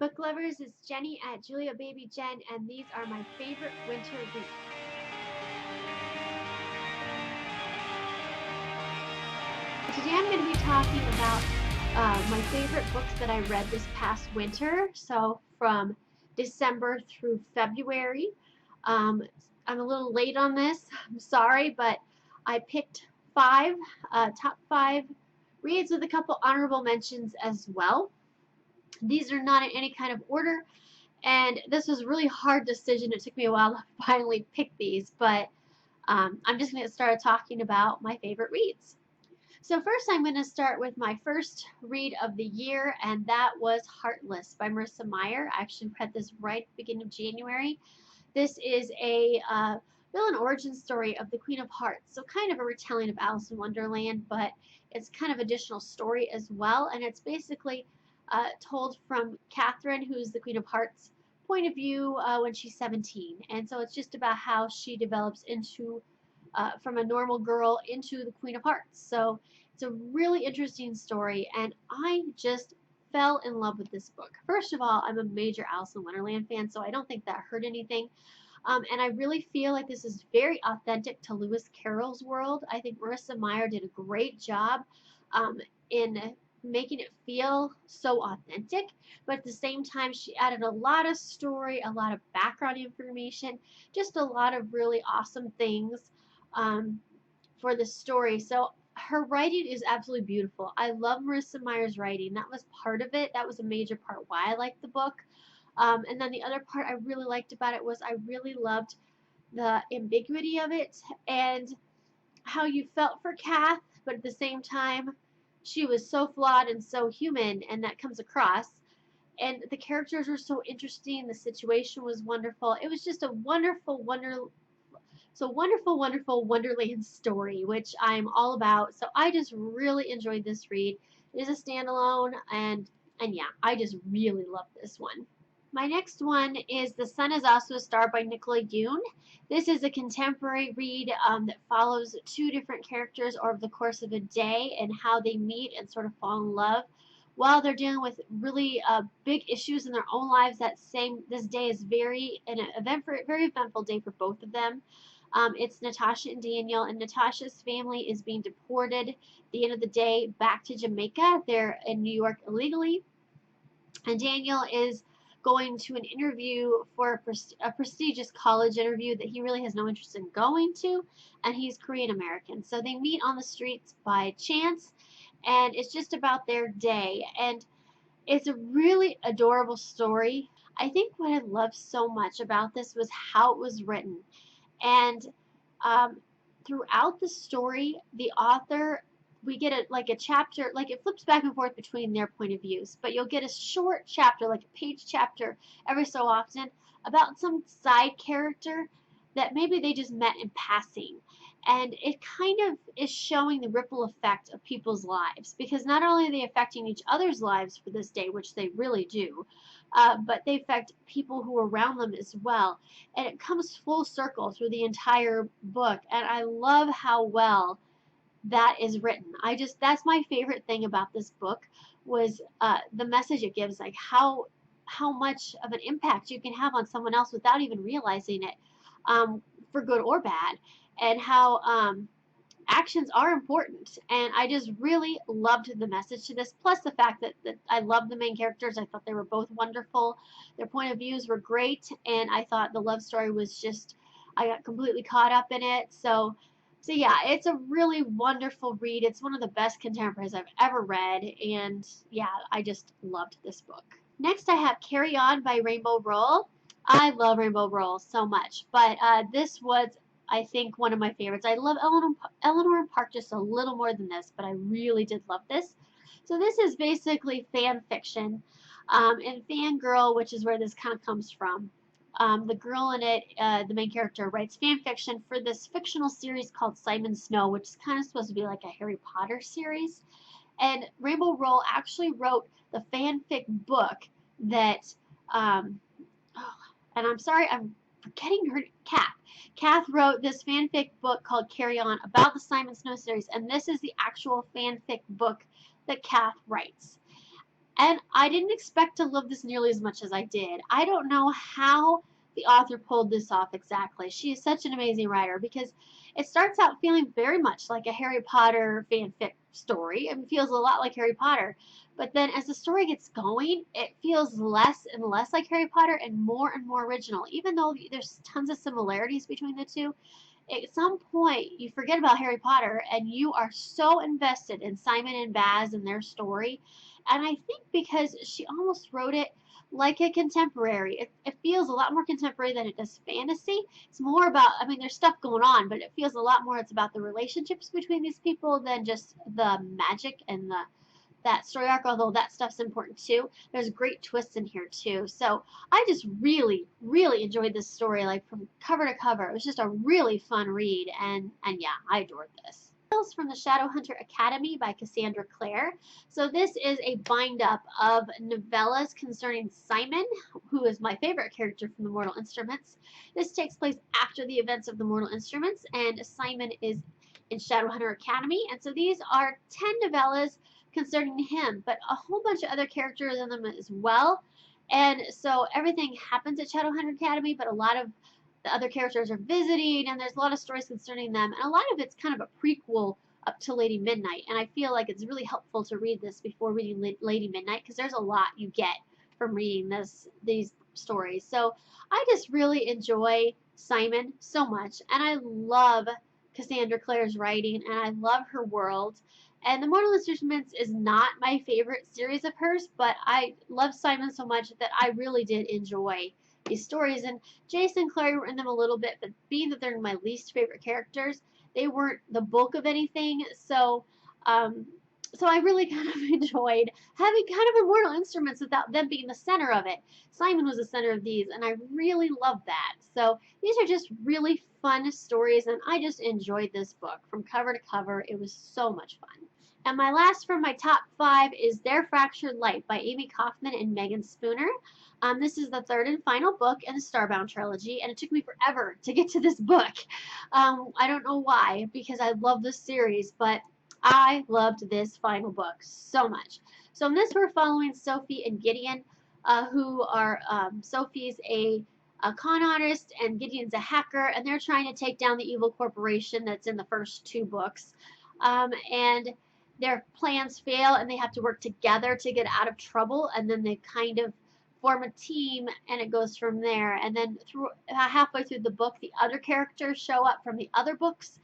book lovers, it's Jenny at Julia Baby Jen, and these are my favorite winter reads. Today I'm going to be talking about my favorite books that I read this past winter, so from December through February. I'm a little late on this, I'm sorry, but I picked top five reads with a couple honorable mentions as well. These are not in any kind of order, and this was a really hard decision. It took me a while to finally pick these, but I'm just going to start talking about my favorite reads. So first I'm going to start with my first read of the year, and that was Heartless by Marissa Meyer. I actually read this right at the beginning of January. This is a villain origin story of the Queen of Hearts, so kind of a retelling of Alice in Wonderland, but it's kind of additional story as well, and it's basically told from Catherine, who's the Queen of Hearts, point of view when she's 17, and so it's just about how she develops into from a normal girl into the Queen of Hearts. So it's a really interesting story, and I just fell in love with this book. First of all, I'm a major Alice in Wonderland fan, so I don't think that hurt anything. And I really feel like this is very authentic to Lewis Carroll's world. I think Marissa Meyer did a great job in making it feel so authentic, but at the same time she added a lot of story, a lot of background information, just a lot of really awesome things for the story. So her writing is absolutely beautiful. I love Marissa Meyer's writing. That was part of it. That was a major part why I liked the book. And then the other part I really liked about it was I really loved the ambiguity of it and how you felt for Kath, but at the same time, she was so flawed and so human, and that comes across. And the characters were so interesting. The situation was wonderful. It was just a wonderful Wonderland story, which I'm all about. So I just really enjoyed this read. It is a standalone, and yeah, I just really love this one. My next one is The Sun is Also a Star by Nicola Yoon. This is a contemporary read that follows two different characters over the course of a day and how they meet and sort of fall in love while they're dealing with really big issues in their own lives. This day is very eventful day for both of them. It's Natasha and Daniel, and Natasha's family is being deported at the end of the day back to Jamaica. They're in New York illegally, and Daniel is going to an interview for a prestigious college interview that he really has no interest in going to, and he's Korean American. So they meet on the streets by chance, and it's just about their day, and it's a really adorable story. I think what I loved so much about this was how it was written, and throughout the story, the author, we get a chapter, like it flips back and forth between their point of views, but you'll get a short chapter, like a page chapter every so often about some side character that maybe they just met in passing. And it kind of is showing the ripple effect of people's lives, because not only are they affecting each other's lives for this day, which they really do, but they affect people who are around them as well. And it comes full circle through the entire book, and I love how well that is written. That's my favorite thing about this book was the message it gives, like how much of an impact you can have on someone else without even realizing it, for good or bad, and how actions are important. And I just really loved the message to this, plus the fact that I loved the main characters. I thought they were both wonderful. Their point of views were great, and I thought the love story was just, I got completely caught up in it. So yeah, it's a really wonderful read. It's one of the best contemporaries I've ever read, and yeah, I just loved this book. Next I have Carry On by Rainbow Rowell. I love Rainbow Rowell so much, but this was, I think, one of my favorites. I love Eleanor Park just a little more than this, but I really did love this. So this is basically fan fiction, and fangirl, which is where this kind of comes from. The girl in it, the main character, writes fan fiction for this fictional series called Simon Snow, which is kind of supposed to be like a Harry Potter series. And Rainbow Rowell actually wrote the fanfic book that, and I'm sorry, I'm forgetting her, Kath. Kath wrote this fanfic book called Carry On about the Simon Snow series, and this is the actual fanfic book that Kath writes. And I didn't expect to love this nearly as much as I did. I don't know how the author pulled this off exactly. She is such an amazing writer because it starts out feeling very much like a Harry Potter fanfic story. It feels a lot like Harry Potter. But then as the story gets going, it feels less and less like Harry Potter and more original. Even though there's tons of similarities between the two, at some point you forget about Harry Potter and you are so invested in Simon and Baz and their story. And I think because she almost wrote it like a contemporary, it feels a lot more contemporary than it does fantasy. It's more about, I mean, there's stuff going on, but it feels a lot more, it's about the relationships between these people than just the magic and that story arc, although that stuff's important too. There's great twists in here too. So I just really enjoyed this story, like from cover to cover. It was just a really fun read, and yeah, I adored this. From the Shadowhunter Academy by Cassandra Clare. So this is a bind up of novellas concerning Simon, who is my favorite character from the Mortal Instruments. This takes place after the events of the Mortal Instruments, and Simon is in Shadowhunter Academy. And so these are 10 novellas concerning him, but a whole bunch of other characters in them as well. And so everything happens at Shadowhunter Academy, but a lot of the other characters are visiting, and there's a lot of stories concerning them, and a lot of it's kind of a prequel up to Lady Midnight. And I feel like it's really helpful to read this before reading Lady Midnight because there's a lot you get from reading these stories. So I just really enjoy Simon so much, and I love Cassandra Clare's writing, and I love her world. And The Mortal Instruments is not my favorite series of hers, but I love Simon so much that I really did enjoy these stories. And Jason and Clary were in them a little bit, but being that they're my least favorite characters, they weren't the bulk of anything. Um, so I really kind of enjoyed having kind of Immortal Instruments without them being the center of it. Simon was the center of these, and I really love that. So these are just really fun stories, and I just enjoyed this book from cover to cover. It was so much fun. And my last from my top 5 is TheirFractured Life by Amy Kaufman and Megan Spooner. This is the third and final book in the Starbound trilogy, and it took me forever to get to this book. I don't know why, because I love this series, but I loved this final book so much. So in this, we're following Sophie and Gideon, who are Sophie's a con artist and Gideon's a hacker, and they're trying to take down the evil corporation that's in the first 2 books. And their plans fail, and they have to work together to get out of trouble, and then they kind of form a team, and it goes from there. And then halfway through the book, the other characters show up from the other books,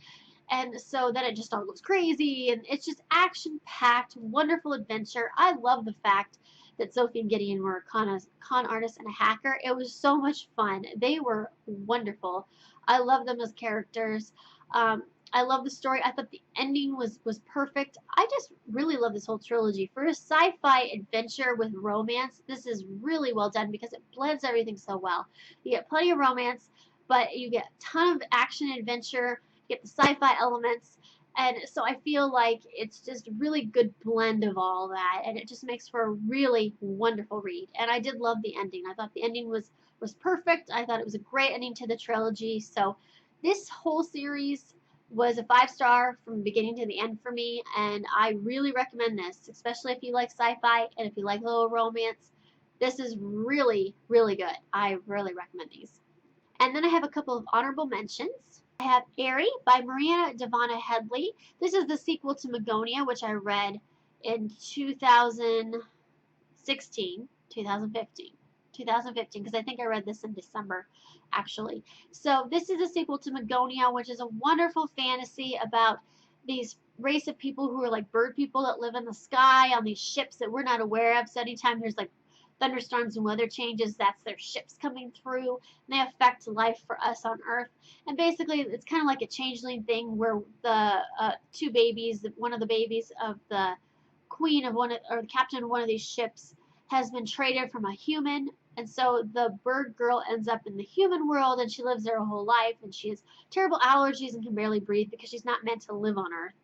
and so then it just all goes crazy, and it's just action-packed, wonderful adventure. I love the fact that Sophie and Gideon were a con artist and a hacker. It was so much fun. They were wonderful. I love them as characters. I love the story. I thought the ending was perfect. I just really love this whole trilogy. For a sci-fi adventure with romance, this is really well done because it blends everything so well. You get plenty of romance, but you get a ton of action and adventure. You get the sci-fi elements. And so I feel like it's just a really good blend of all that, and it just makes for a really wonderful read. And I did love the ending. I thought the ending was perfect. I thought it was a great ending to the trilogy. So this whole series was a 5-star from beginning to the end for me, and I really recommend this, especially if you like sci-fi and if you like a little romance. This is really good. I really recommend these. And then I have a couple of honorable mentions. I have Airy by Mariana Devana Headley. This is the sequel to Magonia, which I read in 2016, 2015, because I think I read this in December, actually. So this is a sequel to Magonia, which is a wonderful fantasy about these race of people who are like bird people that live in the sky on these ships that we're not aware of. So anytime there's like thunderstorms and weather changes, that's their ships coming through, and they affect life for us on Earth. And basically, it's kind of like a changeling thing where the 2 babies, one of the babies of the queen of one, or the captain of one of these ships, has been traded from a human, and so the bird girl ends up in the human world, and she lives there her whole life, and she has terrible allergies and can barely breathe because she's not meant to live on Earth.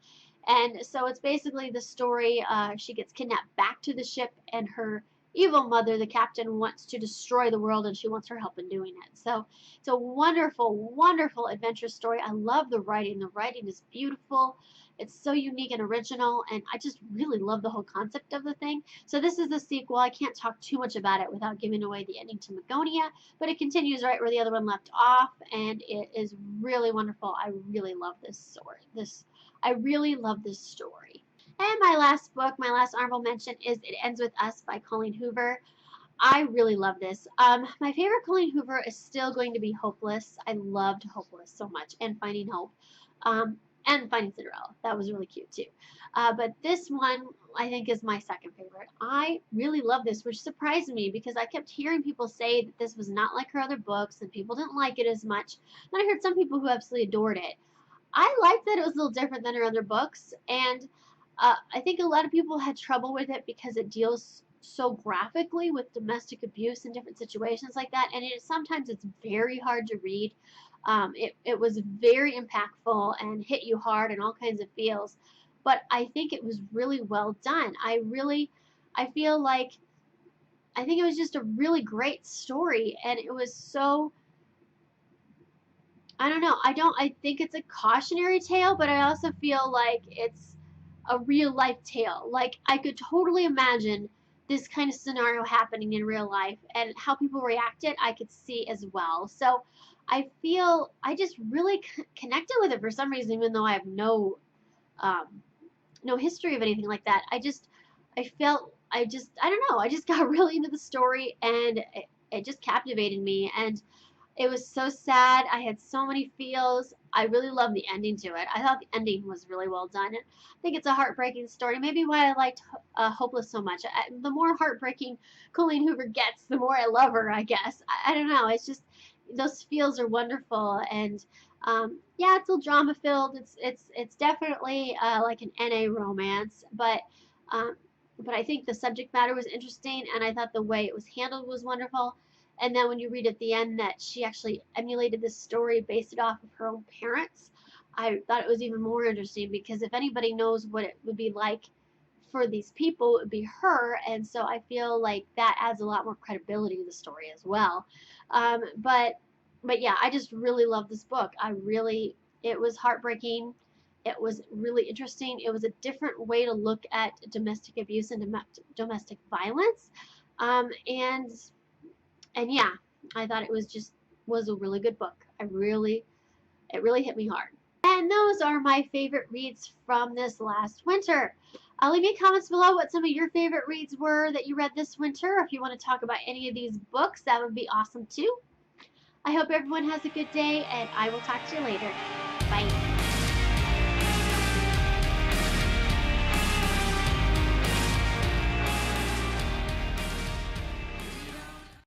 And so it's basically the story. She gets kidnapped back to the ship, and her evil mother, the captain, wants to destroy the world and she wants her help in doing it. So it's a wonderful, wonderful adventure story. I love the writing. The writing is beautiful. It's so unique and original, and I just really love the whole concept of the thing. So this is the sequel. I can't talk too much about it without giving away the ending to Magonia, but it continues right where the other one left off, and it is really wonderful. I really love this story. I really love this story. And my last book, my last honorable mention is It Ends With Us by Colleen Hoover. I really love this. My favorite Colleen Hoover is still going to be Hopeless. I loved Hopeless so much, and Finding Hope, and Finding Cinderella. That was really cute too. But this one I think is my second favorite. I really love this, which surprised me because I kept hearing people say that this was not like her other books and people didn't like it as much. And I heard some people who absolutely adored it. I liked that it was a little different than her other books, and I think a lot of people had trouble with it because it deals so graphically with domestic abuse and different situations like that, and sometimes it's very hard to read. It was very impactful and hit you hard and all kinds of feels, but I think it was really well done. I feel like I think it was just a really great story, and it was so, I don't know. I think it's a cautionary tale, but I also feel like it's a real life tale. Like, I could totally imagine this kind of scenario happening in real life, and how people reacted, I could see as well. So I feel I just really connected with it for some reason, even though I have um, no history of anything like that. I felt, I don't know, I just got really into the story, and it just captivated me. And it was so sad. I had so many feels. I really loved the ending to it. I thought the ending was really well done. And I think it's a heartbreaking story. Maybe why I liked Hopeless so much. The more heartbreaking Colleen Hoover gets, the more I love her, I guess. I don't know. It's just, those feels are wonderful. And yeah, it's a little drama filled. It's definitely like an NA romance, um, but I think the subject matter was interesting, and I thought the way it was handled was wonderful. And then when you read at the end that she actually emulated this story, based it off of her own parents, I thought it was even more interesting, because if anybody knows what it would be like for these people, it would be her. And so I feel like that adds a lot more credibility to the story as well. But yeah, I just really love this book. It was heartbreaking. It was really interesting. It was a different way to look at domestic abuse and domestic violence. Um, and and yeah, I thought was a really good book. It really hit me hard. And those are my favorite reads from this last winter. Leave me comments below what some of your favorite reads were that you read this winter. If you want to talk about any of these books, that would be awesome too. I hope everyone has a good day, and I will talk to you later. Bye.